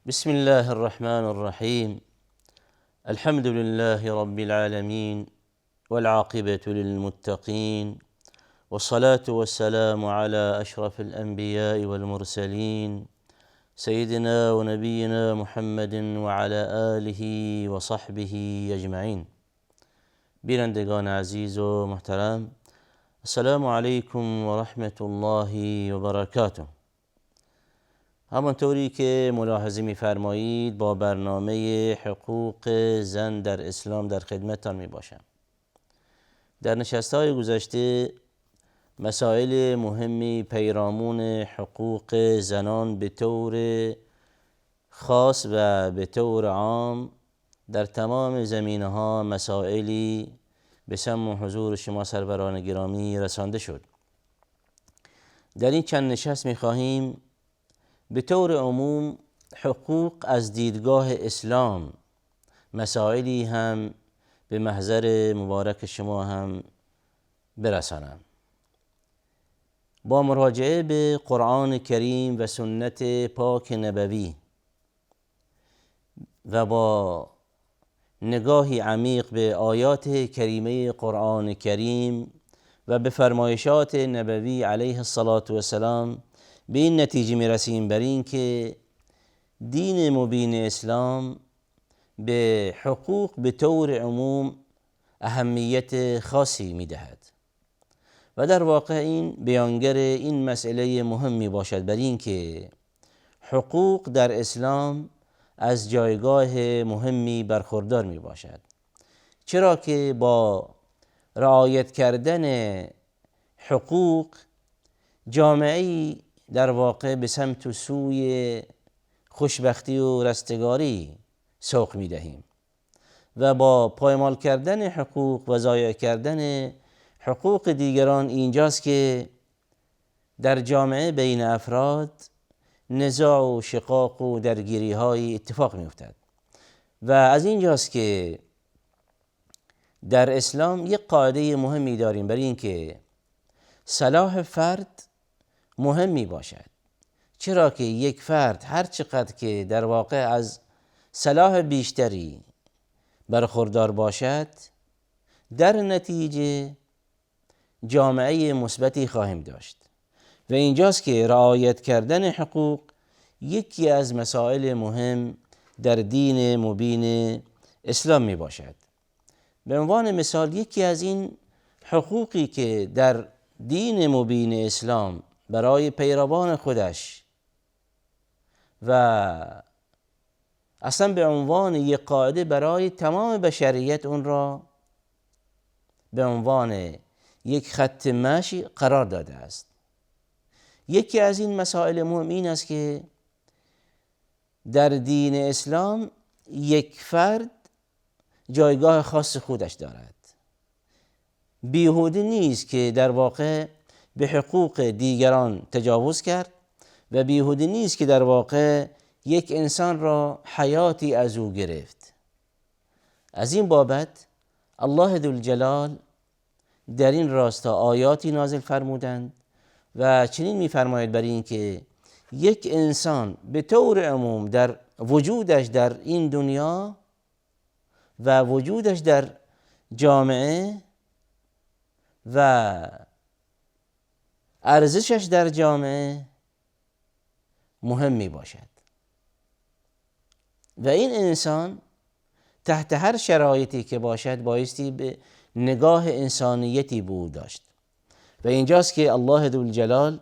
بسم الله الرحمن الرحيم. الحمد لله رب العالمين والعاقبة للمتقين، والصلاة والسلام على أشرف الأنبياء والمرسلين سيدنا ونبينا محمد وعلى آله وصحبه أجمعين. بینندگان عزیز و محترم، السلام علیکم و رحمت الله و برکاته. همانطوری که ملاحظه می‌فرمایید با برنامه حقوق زن در اسلام در خدمتتان میباشم. در نشست‌های گذشته مسائل مهمی پیرامون حقوق زنان به طور خاص و به طور عام در تمام زمینه‌ها مسائلی به سمع و حضور شما سروران گرامی رسانده شد. در این چند نشست می‌خواهیم به طور عموم حقوق از دیدگاه اسلام مسائلی هم به محضر مبارک شما هم برسانم. با مراجعه به قرآن کریم و سنت پاک نبوی و با نگاهی عمیق به آیات کریمه قرآن کریم و به فرمایشات نبوی علیه السلام به این نتیجه میرسیم بر این که دین مبین اسلام به حقوق به طور عموم اهمیت خاصی میدهد و در واقع این بیانگر این مسئله مهم می باشد بر این که حقوق در اسلام از جایگاه مهمی برخوردار می باشد، چرا که با رعایت کردن حقوق جامعه‌ای در واقع به سمت و سوی خوشبختی و رستگاری سوق می دهیم و با پایمال کردن حقوق و ضایع کردن حقوق دیگران اینجاست که در جامعه بین افراد نزاع و شقاق و درگیری های اتفاق می افتد و از اینجاست که در اسلام یک قاعده مهمی داریم بر این که صلاح فرد مهم می باشد، چرا که یک فرد هر چقدر که در واقع از صلاح بیشتری برخوردار باشد در نتیجه جامعه مثبتی خواهیم داشت و اینجاست که رعایت کردن حقوق یکی از مسائل مهم در دین مبین اسلام می باشد. به عنوان مثال یکی از این حقوقی که در دین مبین اسلام برای پیروان خودش و اصلا به عنوان یک قاعده برای تمام بشریت اون را به عنوان یک خط مشی قرار داده است. یکی از این مسائل مهم این است که در دین اسلام یک فرد جایگاه خاص خودش دارد. بیهوده نیست که در واقع به حقوق دیگران تجاوز کرد و بیهوده نیست که در واقع یک انسان را حیاتی از او گرفت. از این بابت الله ذوالجلال در این راستا آیاتی نازل فرمودند و چنین می‌فرماید بر این که یک انسان به طور عموم در وجودش در این دنیا و وجودش در جامعه و ارزشش در جامعه مهم می باشد و این انسان تحت هر شرایطی که باشد بایستی به نگاه انسانیتی به او داشت و اینجاست که الله ذوالجلال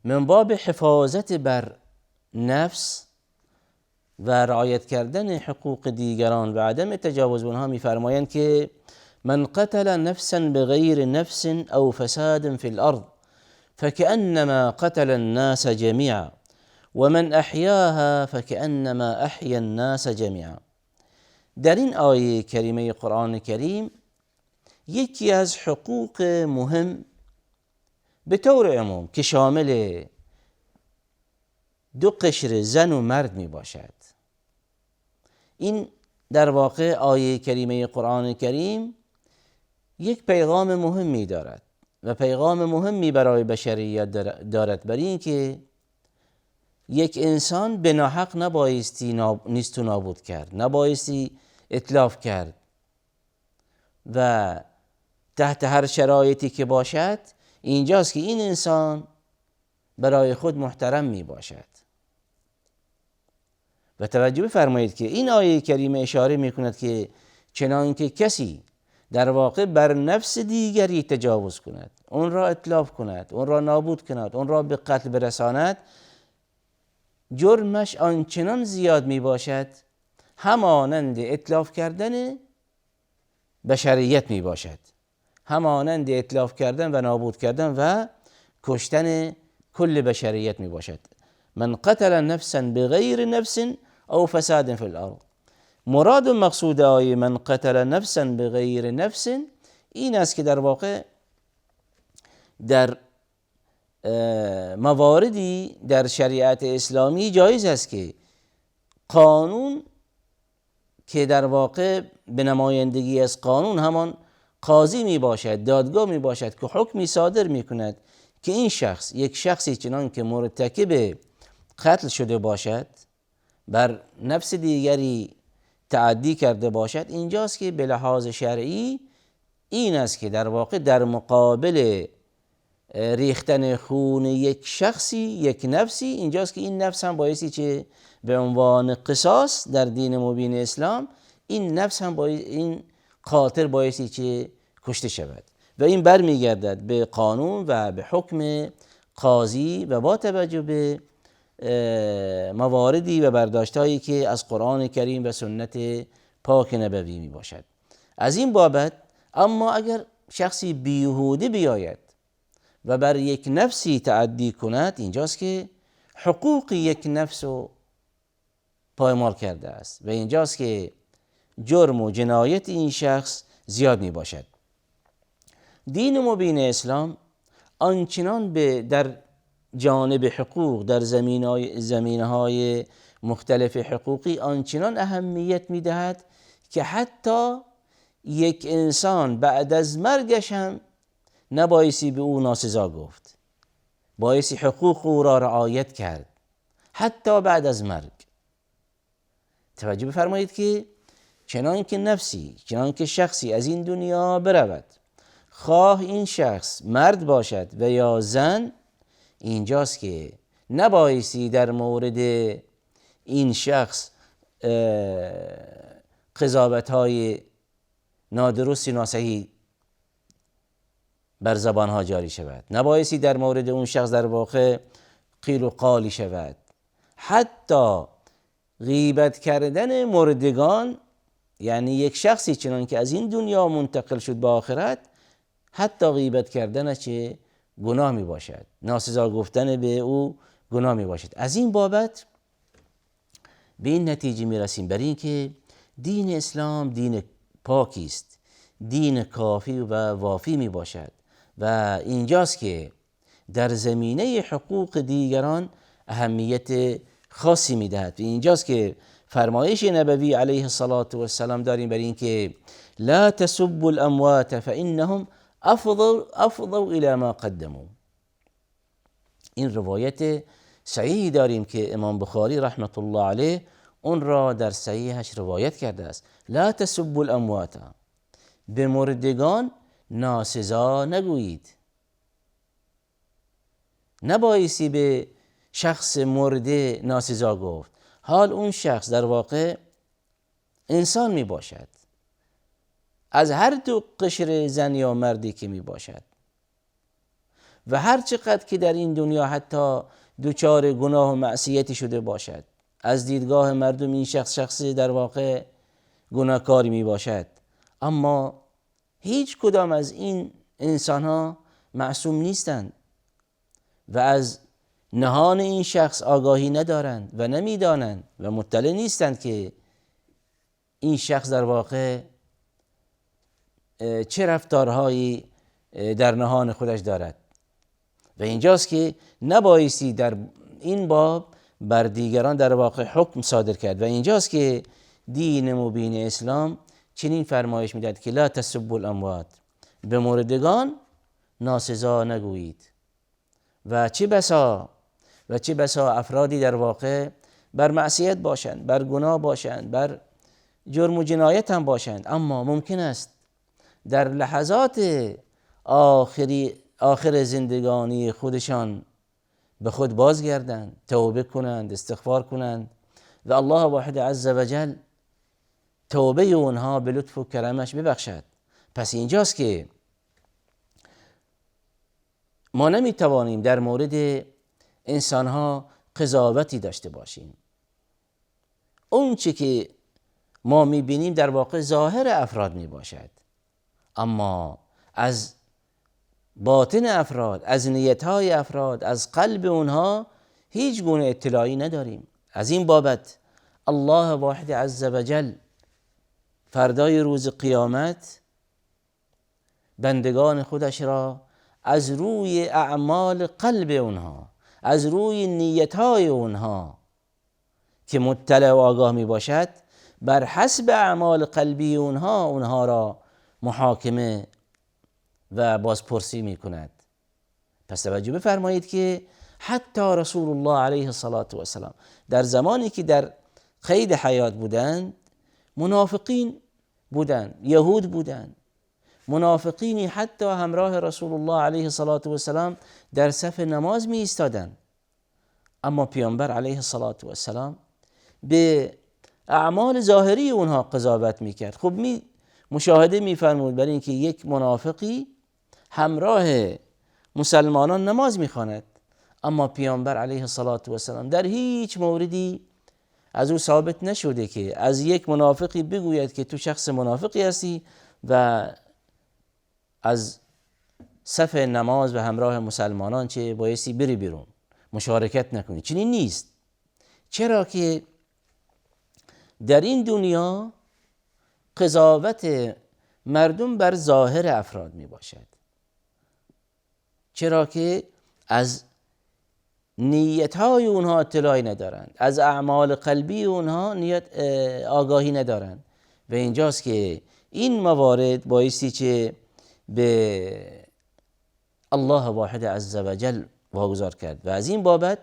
من باب حفاظت بر نفس و رعایت کردن حقوق دیگران و عدم تجاوز اونها می‌فرمایند که من قتل نفسا بغیر نفس او فساد في الارض فكأنما قتل الناس جميعا ومن احیاها فكأنما احیا الناس جميعا. در این آیه کریمه قرآن کریم یکی از حقوق مهم به طور عموم که شامل دو قشر زن و مرد می باشد، این در واقع آیه کریمه قرآن کریم یک پیغام مهمی دارد و پیغام مهمی برای بشریت دارد بر این که یک انسان به ناحق نبایستی نیست و نابود کرد، نبایستی اتلاف کرد و تحت هر شرایطی که باشد اینجاست که این انسان برای خود محترم می باشد. و توجه بفرمایید که این آیه کریمه اشاره می کند که چنان که کسی در واقع بر نفس دیگری تجاوز کند، اون را اتلاف کند، اون را نابود کند، اون را به قتل برساند، جرمش آنچنان زیاد می باشد همانند اتلاف کردن بشریت می باشد، همانند اتلاف کردن و نابود کردن و کشتن کل بشریت می باشد. من قتل نفسا بغیر نفس او فساد فی الارض. مراد و مقصود آیه من قتل نفسا بغیر نفس این است که در واقع در مواردی در شریعت اسلامی جایز است که قانون که در واقع به نمایندگی از قانون همان قاضی می باشد، دادگاه می باشد که حکمی صادر می کند که این شخص، یک شخصی چنان که مرتکب قتل شده باشد، بر نفس دیگری تعدی کرده باشد، اینجاست که به لحاظ شرعی این است که در واقع در مقابل ریختن خون یک شخصی، یک نفسی، اینجاست که این نفس هم بایستی چه به عنوان قصاص در دین مبین اسلام، این نفس هم این قاتل بایستی چه کشته شود و این برمیگردد به قانون و به حکم قاضی و با توجه به مواردی و برداشتهایی که از قرآن کریم و سنت پاک نبوی می باشد. از این بابت اما اگر شخصی بیهوده بیاید و بر یک نفسی تعدی کند، اینجاست که حقوق یک نفس رو پایمال کرده است و اینجاست که جرم و جنایت این شخص زیاد می باشد. دین مبین اسلام آنچنان در جانب حقوق در زمینه‌های مختلف حقوقی آنچنان اهمیت می دهد که حتی یک انسان بعد از مرگش هم نبایستی به او ناسزا گفت، بایستی حقوق او را رعایت کرد حتی بعد از مرگ. توجه بفرمایید که چنان که نفسی، چنان که شخصی از این دنیا برود، خواه این شخص مرد باشد و یا زن، اینجاست که نبایستی در مورد این شخص قضاوت‌های نادرستی ناصحیح بر زبانها جاری شود، نبایستی در مورد اون شخص در واقع قیل و قالی شود. حتی غیبت کردن مردگان، یعنی یک شخصی چنان که از این دنیا منتقل شد به آخرت، حتی غیبت کردنش چه گناه می باشد، ناسزا گفتن به او گناه می باشد. از این بابت به این نتیجه می رسیم بر این که دین اسلام دین پاکی است، دین کافی و وافی می باشد و اینجاست که در زمینه حقوق دیگران اهمیت خاصی می دهد و اینجاست که فرمایش نبوی علیه السلام داریم بر این که لا تسبوا الاموات فانهم افضوا الى ما قدموا. این روایت صحیحی داریم که امام بخاری رحمت الله علیه اون را در صحیحش روایت کرده است. لا تسبوا الاموات، به مردگان ناسزا نگویید. نبایستی به شخص مرده ناسزا گفت، حال اون شخص در واقع انسان می باشد، از هر دو قشر زن یا مردی که می باشد و هر چقدر که در این دنیا حتی دوچار گناه و معصیتی شده باشد، از دیدگاه مردم این شخص در واقع گناهکاری می باشد، اما هیچ کدام از این انسان ها معصوم نیستند و از نهان این شخص آگاهی ندارند و نمیدانند و مطلع نیستند که این شخص در واقع چه رفتارهایی در نهان خودش دارد و اینجاست که نبایستی در این باب بر دیگران در واقع حکم صادر کرد و اینجاست که دین مبین اسلام چنین فرمایش میدهد که لا تسبوا الاموات، به مردگان ناسزا نگویید. و چه بسا و چه بسا افرادی در واقع بر معصیت باشند، بر گناه باشند، بر جرم و جنایت هم باشند، اما ممکن است در لحظات آخر زندگانی خودشان به خود بازگردند، توبه کنند، استغفار کنند و الله واحد عز وجل توبه اونها به لطف و کرمش ببخشد. پس اینجاست که ما نمیتوانیم در مورد انسانها قضاوتی داشته باشیم. اون چی که ما میبینیم در واقع ظاهر افراد میباشد، اما از باطن افراد، از نیتهای افراد، از قلب اونها هیچ گونه اطلاعی نداریم. از این بابت الله واحد عز وجل فردای روز قیامت بندگان خودش را از روی اعمال قلب اونها، از روی نیتهای اونها که مطلع و آگاه می باشد، بر حسب اعمال قلبی اونها را محاکمه و بازپرسی می کند. پس توجه بفرمایید که حتی رسول الله علیه السلام در زمانی که در قید حیات بودند، منافقین بودند، یهود بودند، منافقینی حتی همراه رسول الله علیه السلام در صف نماز می ایستادند، اما پیامبر علیه السلام به اعمال ظاهری اونها قضاوت می کرد. خب مشاهده می فرمود برای اینکه یک منافقی همراه مسلمانان نماز می خواند، اما پیامبر علیه السلام در هیچ موردی از او ثابت نشده که از یک منافقی بگوید که تو شخص منافقی هستی و از صف نماز و همراه مسلمانان چه بایستی بری بیرون، مشارکت نکنی. چنین نیست. چرا که در این دنیا قضاوت مردم بر ظاهر افراد می باشد، چرا که از نیتهای اونها اطلاعی ندارند، از اعمال قلبی اونها آگاهی ندارند. و اینجاست که این موارد بایستی چه به الله واحد عز وجل واگذار کرد. و از این بابت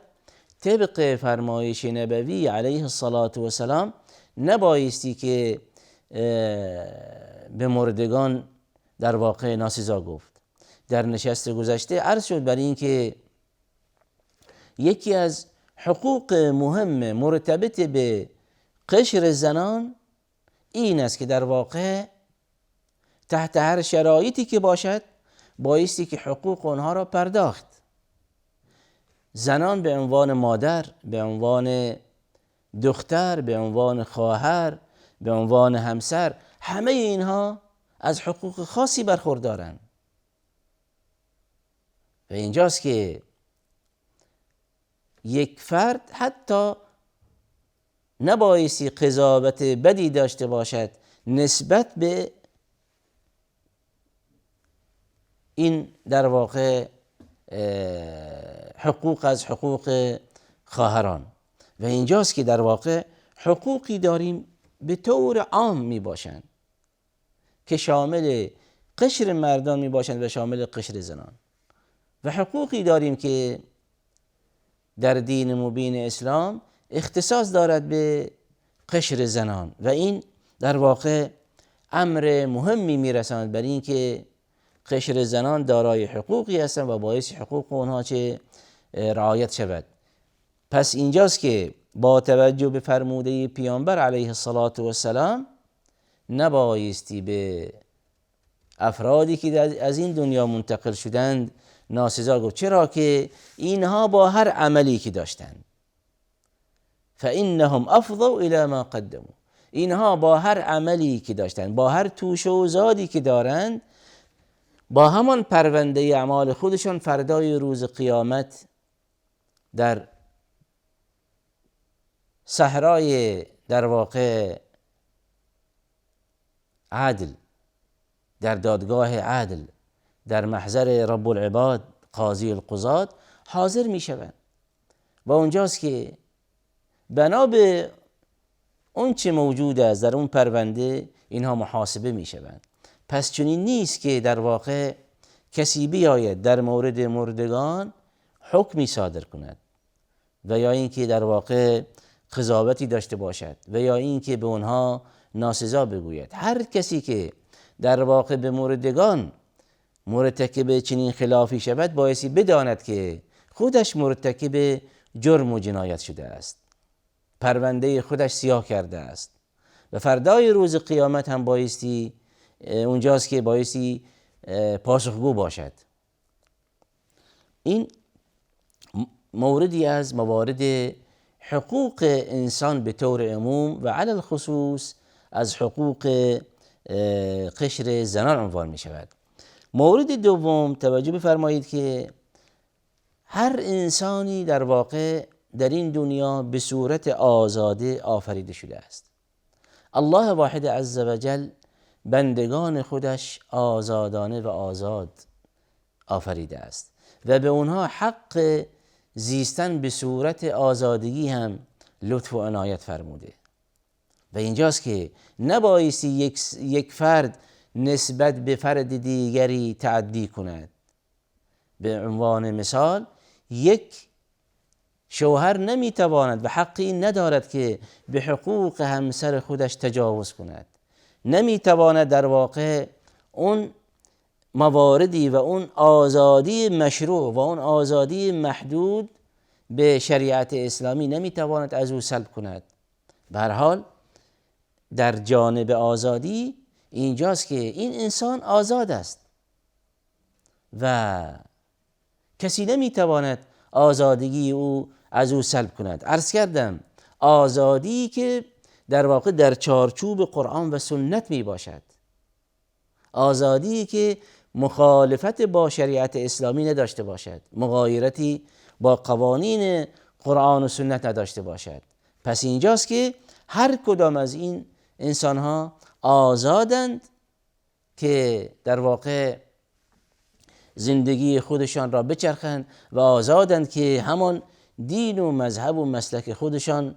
طبق فرمایش نبوی علیه السلام نبایستی که به مردگان در واقع ناسزا گفت. در نشست گذشته عرض شد برای اینکه یکی از حقوق مهم مرتبط به قشر زنان این است که در واقع تحت هر شرایطی که باشد بایستی که حقوق آنها را پرداخت. زنان به عنوان مادر، به عنوان دختر، به عنوان خواهر، به عنوان همسر، همه اینها از حقوق خاصی برخوردارند. و اینجاست که یک فرد حتی نبایستی قضاوت بدی داشته باشد نسبت به این در واقع حقوق از حقوق خواهران. و اینجاست که در واقع حقوقی داریم به طور عام می باشند که شامل قشر مردان می باشند و شامل قشر زنان، و حقوقی داریم که در دین مبین اسلام اختصاص دارد به قشر زنان، و این در واقع امر مهمی میرساند برای اینکه قشر زنان دارای حقوقی هستند و باعث حقوق اونها چه رعایت شود. پس اینجاست که با توجه به فرموده پیامبر علیه السلام نبایستی به افرادی که از این دنیا منتقل شدند ناسزا گفت، چرا که اینها با هر عملی که داشتند فانهم افضوا الی ما قدموا، اینها با هر عملی که داشتند، با هر توشه و زادی که دارند، با همان پرونده اعمال خودشان فردای روز قیامت در صحرای در واقع عدل، در دادگاه عدل، در محضر رب العباد قاضی القضات حاضر می شوند و اونجاست که بنا به اون چه موجود است در اون پرونده اینها محاسبه می شوند. پس چنین نیست که در واقع کسی بیاید در مورد مردگان حکمی صادر کند و یا اینکه در واقع قضاوتی داشته باشد و یا اینکه به اونها ناسزا بگوید. هر کسی که در واقع به مردگان مرتکب چنین خلافی شود بایستی بداند که خودش مرتکب جرم و جنایت شده است، پرونده خودش سیاه کرده است و فردای روز قیامت هم بایستی اونجاست که بایستی پاسخگو باشد. این موردی از موارد حقوق انسان به طور عموم و علی الخصوص از حقوق قشر زنان عنوان می شود. مورد دوم، توجه بفرمایید که هر انسانی در واقع در این دنیا به صورت آزاده آفریده شده است. الله واحد عزوجل بندگان خودش آزادانه و آزاد آفریده است و به اونها حق زیستن به صورت آزادگی هم لطف و عنایت فرموده و اینجاست که نبایستی یک فرد نسبت به فرد دیگری تعدی کند. به عنوان مثال، یک شوهر نمیتواند و حقی ندارد که به حقوق همسر خودش تجاوز کند، نمیتواند در واقع اون مواردی و اون آزادی مشروع و اون آزادی محدود به شریعت اسلامی نمیتواند از او سلب کند. به هر حال در جانب آزادی اینجاست که این انسان آزاد است و کسی نمیتواند آزادگی او از او سلب کند. عرض کردم آزادی که در واقع در چارچوب قرآن و سنت می باشد، آزادی که مخالفت با شریعت اسلامی نداشته باشد، مغایرتی با قوانین قرآن و سنت نداشته باشد. پس اینجاست که هر کدام از این انسان ها آزادند که در واقع زندگی خودشان را بچرخند و آزادند که همان دین و مذهب و مسلک خودشان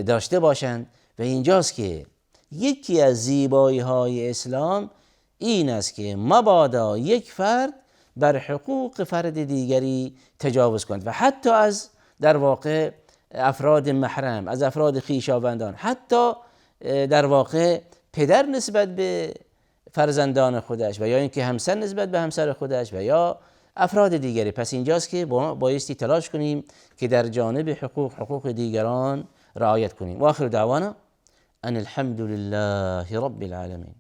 داشته باشند. و اینجاست که یکی از زیبایی های اسلام این است که مبادا یک فرد بر حقوق فرد دیگری تجاوز کند و حتی از در واقع افراد محرم، از افراد خویشاوندان، حتی در واقع پدر نسبت به فرزندان خودش و یا اینکه همسر نسبت به همسر خودش و یا افراد دیگری. پس اینجاست که بایستی تلاش کنیم که در جانب حقوق دیگران رعایت کنیم. و آخر دعوانا ان الحمد لله رب العالمین.